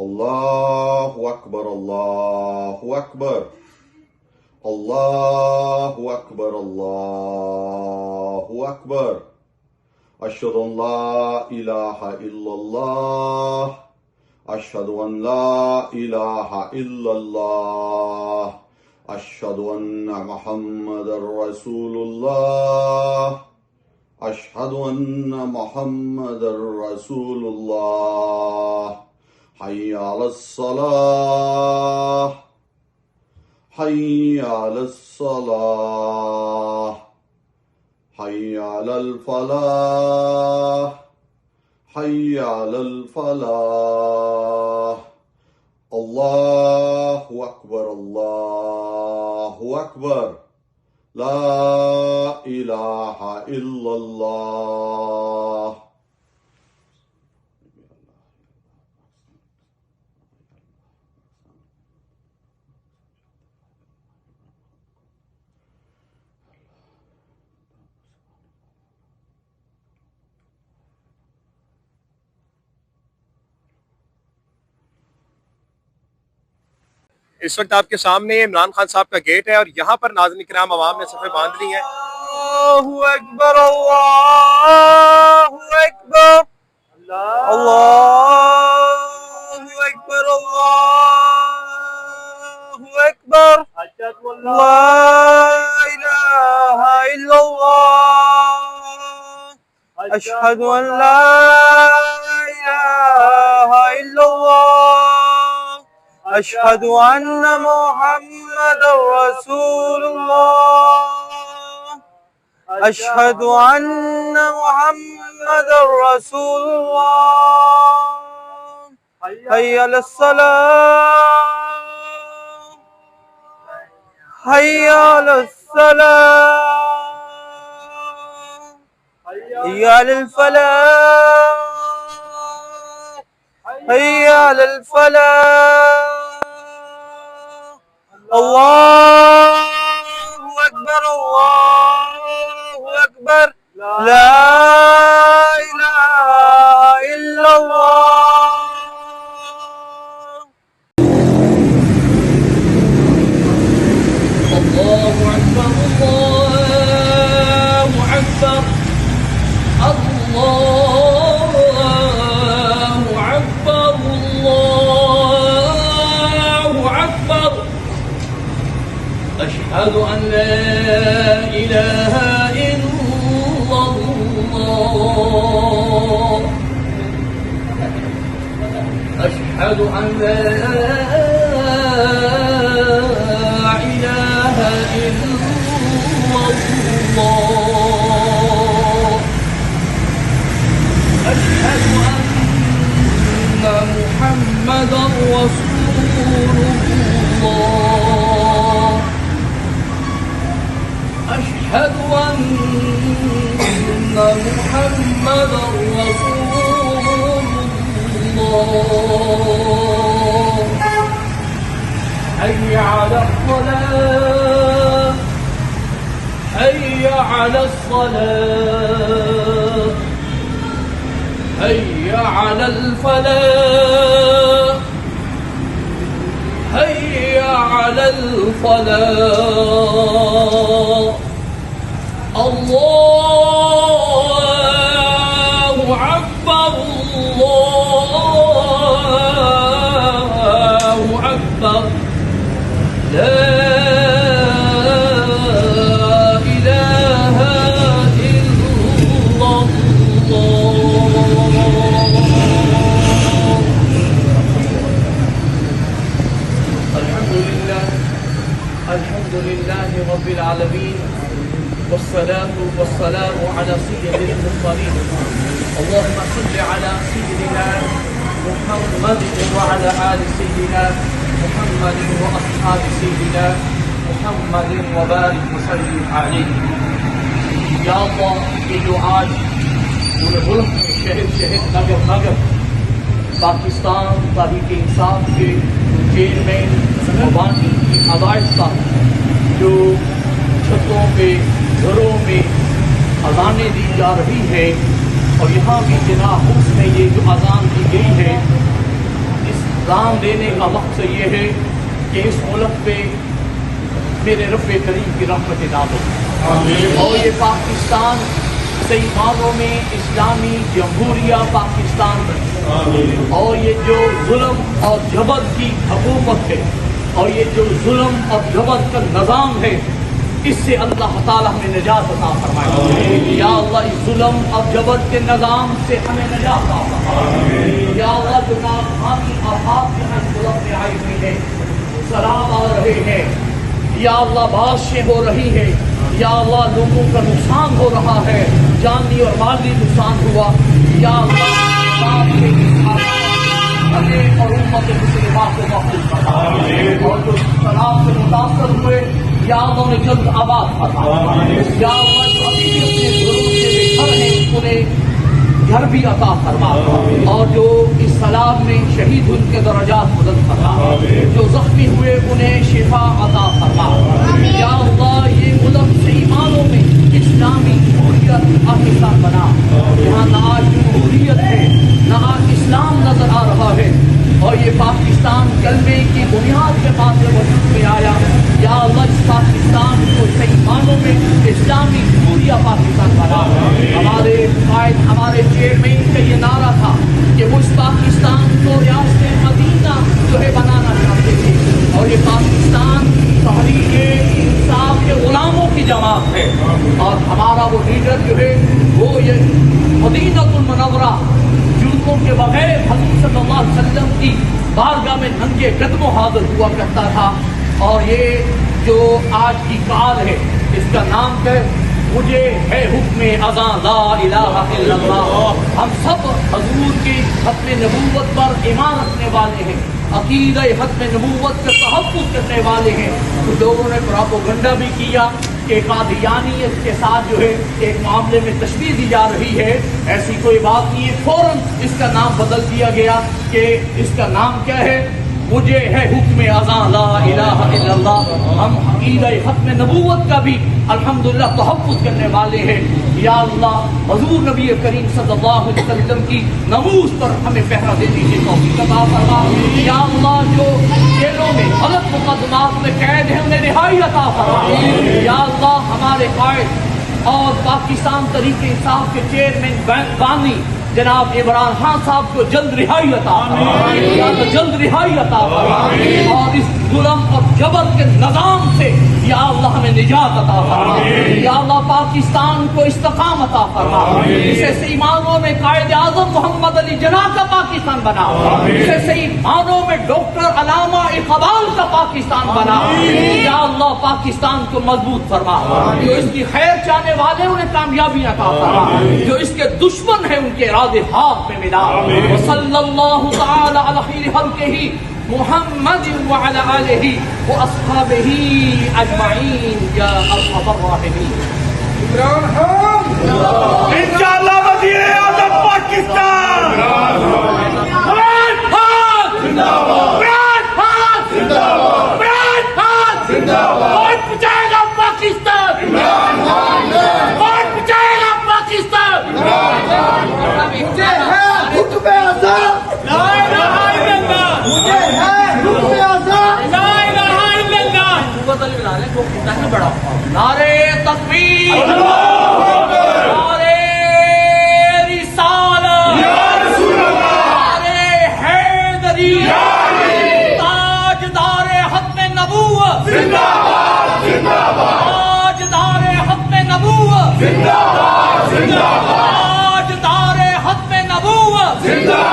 اللہ اکبر اللہ اکبر اللہ اکبر اللہ اکبر اشہد ان لا الہ الا اللہ اشہد ان لا الہ الا اللہ اشہد ان محمد رسول اللہ اشہد ان محمد رسول اللہ حی علی الصلاة حی علی الصلاة حی علی الفلاح حی علی الفلاح اللہ اکبر لا الہ الا اللہ. اس وقت آپ کے سامنے عمران خان صاحب کا گیٹ ہے اور یہاں پر ناظرین کرام عوام نے صفیں باندھ لی ہیں. اللہ اکبر اللہ اکبر اللہ اکبر اللہ اکبر لا الہ الا اللہ اشہد ان لا الہ الا اللہ اشہد ان محمد رسول اللہ اشہد ان محمد رسول اللہ حی علی الصلاة حی علی الصلاة حی علی الفلاح حی علی الفلاح. اللہ اکبر اللہ اکبر لا الہ الا اللہ. اللہ اکبر اللہ اکبر اللہ اکبر اللہ اکبر اشہد ان لا الہ الا اللہ اشہد ان لا الہ الا اللہ اشہد ان محمد رسول اللہ اشہد ان محمد رسول اللہ حی علی الصلاة حی علی الصلاة حی علی الفلاح حی علی الفلاح. اللہ اکبر اللہ اکبر لا الہ الا اللہ. الحمد لله رب العالمين والصلاة والسلام على سيد المرسلين. اللهم صل على سيدنا محمد وعلى آل سيدنا محمد وأصحاب سيدنا محمد وبارك وسلم عليه. یا اللہ یہ جو آج پورے ملک میں شہر نگر پاکستان تحریک انصاف کے چیئرمین مبانی کی ہدایت کا جو چھتوں پہ گھروں میں اذانیں دی جا رہی ہے اور یہاں بھی جناح ہاؤس میں یہ جو اذان دی گئی ہے اس पैगाम देने का मकसद ये है कि इस मुल्क पे मेरे रब करीम की रहमत नाज़िल हो और ये पाकिस्तान सही मानों में इस्लामी जमहूरिया पाकिस्तान बने और ये जो जुल्म और जबर की हुकूमत है और ये जो जुल्म और जबर का निज़ाम है इससे अल्लाह ताला हमें निजात अता फरमाए। या अल्लाह इस जुल्म और जबर के निज़ाम से हमें निजात अता फरमाए। या अल्लाह जो नाकामी आफात यहाँ इस मुल्क में आई हुई है, सलाब आ रहे हैं, या अल्लाह बारिशें हो रही है, या अल्लाह लोगों का नुकसान हो रहा है, जानी और माली नुकसान हुआ, या अल्लाह हमें और उम्मत मुस्लिमा को महफूज फरमा और जो सलाब से मुतासर हुए या अल्लाह ने जल्द आबाद फरमा। या अल्लाह जो अभी भी अपने जुल्म से बेघर हैं उन्हें घर भी अता फरमा और जो इस सलाब में शहीद उनके दर्जात बुलंद फरमा, जो जख्मी हुए उन्हें शिफा अता फरमा। या अल्लाह ये मुल्क सही मानों में इस्लामी जमहूरियत पाकिस्तान बना, यहाँ ना जमहूरियत है ना इस्लाम नजर आ रहा है और ये पाकिस्तान कलमे की बुनियाद के पास वजूद में आया। या अल्लाह इस पाकिस्तान को सही मानों में इस्लामी जमहूरिया पाकिस्तान बना। हमारे कायद हमारे चेयरमैन का ये नारा था कि वो इस पाकिस्तान को रियासत मदीना जो है बनाना चाहते थे और ये पाकिस्तान तहरीक इंसाफ के गुलामों की जमात है और हमारा वो लीडर जो है वो ये मदीनतुल मुनव्वरा जूतों के बगैर हज़रत सल्लल्लाहु अलैहि वसल्लम की बारगाह में नंगे कदमों हाजिर हुआ करता था। और ये जो आज की कार है इसका नाम है मुझे है हुक्म अज़ां ला इलाहा इल्लल्लाह। हम सब हजूर की खत्म नबूवत पर ईमान रखने वाले हैं, अकीदा खत्म नबूवत के तहफ़्फ़ुज़ करने वाले हैं। तो लोगों ने प्रोपेगेंडा भी किया कि कादियानियत के साथ जो है एक मामले में तशबीह दी जा रही है, ऐसी कोई बात नहीं है। फौरन इसका नाम बदल दिया गया कि इसका नाम क्या है, मुझे है हुक्म अज़ां ला इलाहा इल्लल्लाह। हम अक़ीदा खत्म नबूवत का भी अल्हम्दुलिल्लाह तहफ़्फ़ुज़ करने वाले हैं। या अल्लाह हुज़ूर नबी करीम सल्लल्लाहु अलैहि वसल्लम की नमूज़ पर हमें पहरा देने की तौफ़ीक़ अता फरमा। या अल्लाह जो जेलों में गलत मुक़दमात में कैद हैं उन्हें रिहाई अता फरमा। या अल्लाह हमारे कायद और पाकिस्तान तहरीक इंसाफ के चेयरमैन बानी जनाब इमरान खान साहब को जल्द रिहाई अता फरमा, जल्द रिहाई अता फरमा और इस जुल्म और जबर के निज़ाम से या अल्लाह हमें निजात अता फरमा। या अल्लाह पाकिस्तान को इस्तिक़ामत अता फरमा, इसे सही मानों में कायद आज़म मोहम्मद अली जिन्ना का पाकिस्तान बना, इसे सही मानों में डॉक्टर अलामा इक़बाल का पाकिस्तान बना। या अल्लाह पाकिस्तान को मजबूत फरमा, जो इसकी खैर चाहने वाले उन्हें कामयाबी अता फरमा, जो इसके दुश्मन है उनके इरादे हाथ में मिला। सल्लल्लाहु तआला अला खैरि खल्क़िही मुहम्मद व अला आलिही व अस्हाबिही अजमईन या अरहमर राहिमीन। इमरान खान इंशाअल्लाह वज़ीर आज़म पाकिस्तान जिंदाबाद, इमरान खान जिंदाबाद, इमरान खान जिंदाबाद, इमरान खान जिंदाबाद। कौन बचाएगा पाकिस्तान? इमरान खान कौन बचाएगा पाकिस्तान? इमरान खान मुझे है हुक्म अज़ां ला इलाहा इल्लल्लाह, मुझे है हुक्म अज़ां ला इलाहा इल्लल्लाह। नारे तकबीर, नारे रिसालत, नारे हैदरी, ताजदारे खत्म नबूवत जिंदाबाद जिंदाबाद, ताजदारे खत्म नबूवत जिंदाबाद जिंदाबाद, ताजदारे खत्म नबूवत जिंदाबाद।